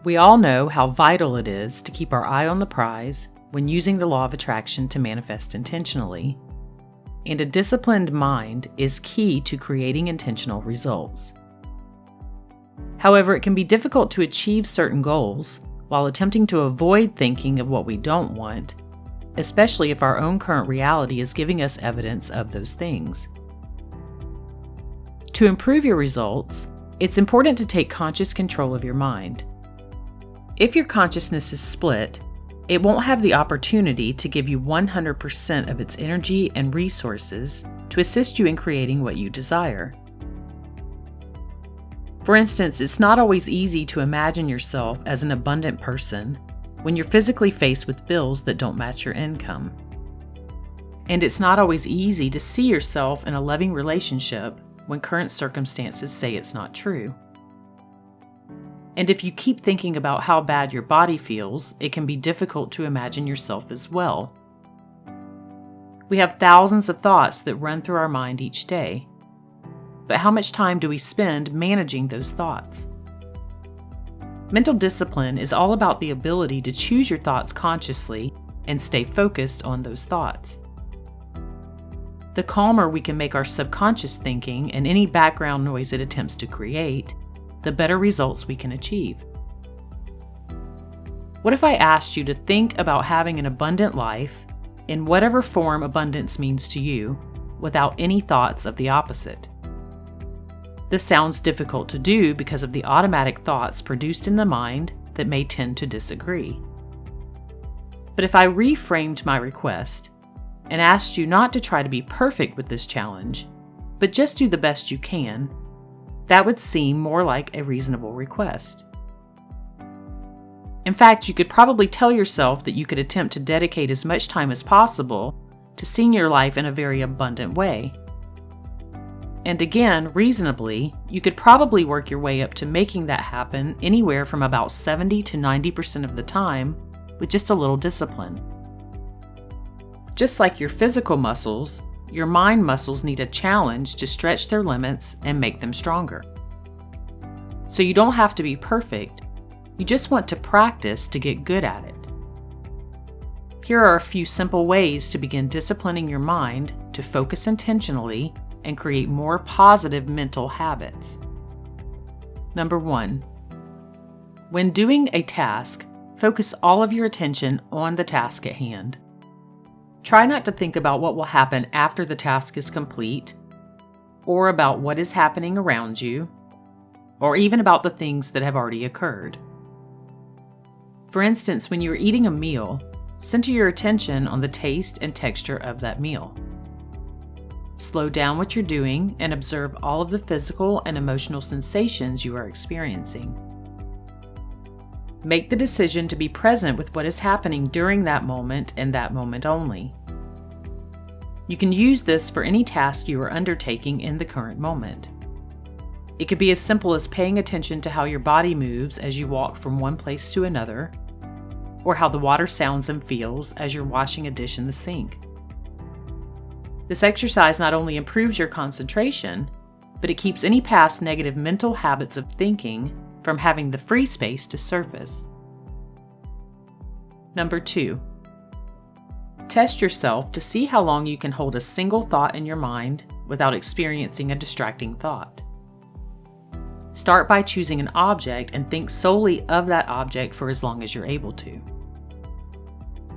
We all know how vital it is to keep our eye on the prize when using the law of attraction to manifest intentionally, and a disciplined mind is key to creating intentional results. However, it can be difficult to achieve certain goals while attempting to avoid thinking of what we don't want, especially if our own current reality is giving us evidence of those things. To improve your results, it's important to take conscious control of your mind. If your consciousness is split, it won't have the opportunity to give you 100% of its energy and resources to assist you in creating what you desire. For instance, it's not always easy to imagine yourself as an abundant person when you're physically faced with bills that don't match your income. And it's not always easy to see yourself in a loving relationship when current circumstances say it's not true. And if you keep thinking about how bad your body feels, it can be difficult to imagine yourself as well. We have thousands of thoughts that run through our mind each day. But how much time do we spend managing those thoughts? Mental discipline is all about the ability to choose your thoughts consciously and stay focused on those thoughts. The calmer we can make our subconscious thinking and any background noise it attempts to create, the better results we can achieve. What if I asked you to think about having an abundant life in whatever form abundance means to you, without any thoughts of the opposite? This sounds difficult to do because of the automatic thoughts produced in the mind that may tend to disagree. But if I reframed my request and asked you not to try to be perfect with this challenge, but just do the best you can, that would seem more like a reasonable request. In fact, you could probably tell yourself that you could attempt to dedicate as much time as possible to seeing your life in a very abundant way. And again, reasonably, you could probably work your way up to making that happen anywhere from about 70 to 90% of the time with just a little discipline. Just like your physical muscles, your mind muscles need a challenge to stretch their limits and make them stronger. So you don't have to be perfect, you just want to practice to get good at it. Here are a few simple ways to begin disciplining your mind to focus intentionally and create more positive mental habits. Number 1. When doing a task, focus all of your attention on the task at hand. Try not to think about what will happen after the task is complete, or about what is happening around you, or even about the things that have already occurred. For instance, when you are eating a meal, center your attention on the taste and texture of that meal. Slow down what you're doing and observe all of the physical and emotional sensations you are experiencing. Make the decision to be present with what is happening during that moment and that moment only. You can use this for any task you are undertaking in the current moment. It could be as simple as paying attention to how your body moves as you walk from one place to another, or how the water sounds and feels as you're washing a dish in the sink. This exercise not only improves your concentration, but it keeps any past negative mental habits of thinking from having the free space to surface. Number 2. Test yourself to see how long you can hold a single thought in your mind without experiencing a distracting thought. Start by choosing an object and think solely of that object for as long as you're able to.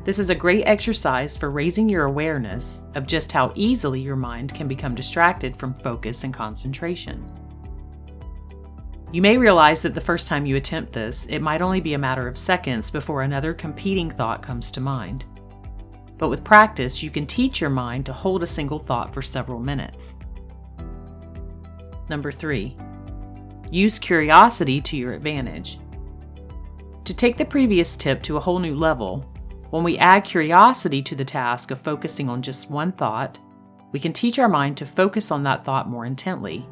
This is a great exercise for raising your awareness of just how easily your mind can become distracted from focus and concentration. You may realize that the first time you attempt this, it might only be a matter of seconds before another competing thought comes to mind. But with practice, you can teach your mind to hold a single thought for several minutes. Number 3. Use curiosity to your advantage. To take the previous tip to a whole new level, when we add curiosity to the task of focusing on just one thought, we can teach our mind to focus on that thought more intently.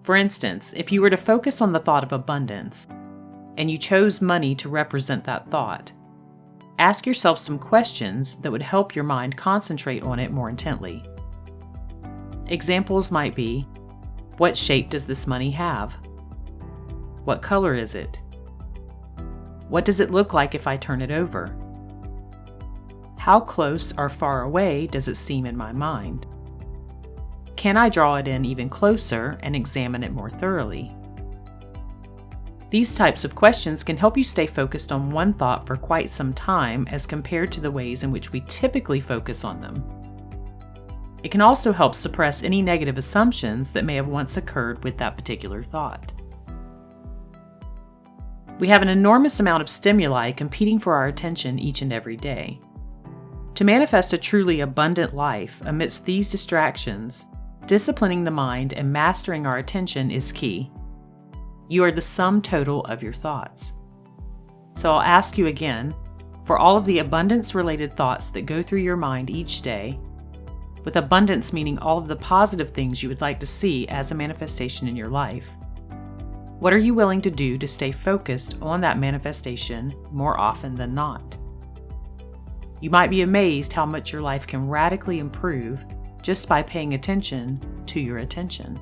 For instance, if you were to focus on the thought of abundance, and you chose money to represent that thought, ask yourself some questions that would help your mind concentrate on it more intently. Examples might be, what shape does this money have? What color is it? What does it look like if I turn it over? How close or far away does it seem in my mind? Can I draw it in even closer and examine it more thoroughly? These types of questions can help you stay focused on one thought for quite some time as compared to the ways in which we typically focus on them. It can also help suppress any negative assumptions that may have once occurred with that particular thought. We have an enormous amount of stimuli competing for our attention each and every day. To manifest a truly abundant life amidst these distractions, disciplining the mind and mastering our attention is key. You are the sum total of your thoughts. So I'll ask you again, for all of the abundance-related thoughts that go through your mind each day, with abundance meaning all of the positive things you would like to see as a manifestation in your life, what are you willing to do to stay focused on that manifestation more often than not? You might be amazed how much your life can radically improve just by paying attention to your attention.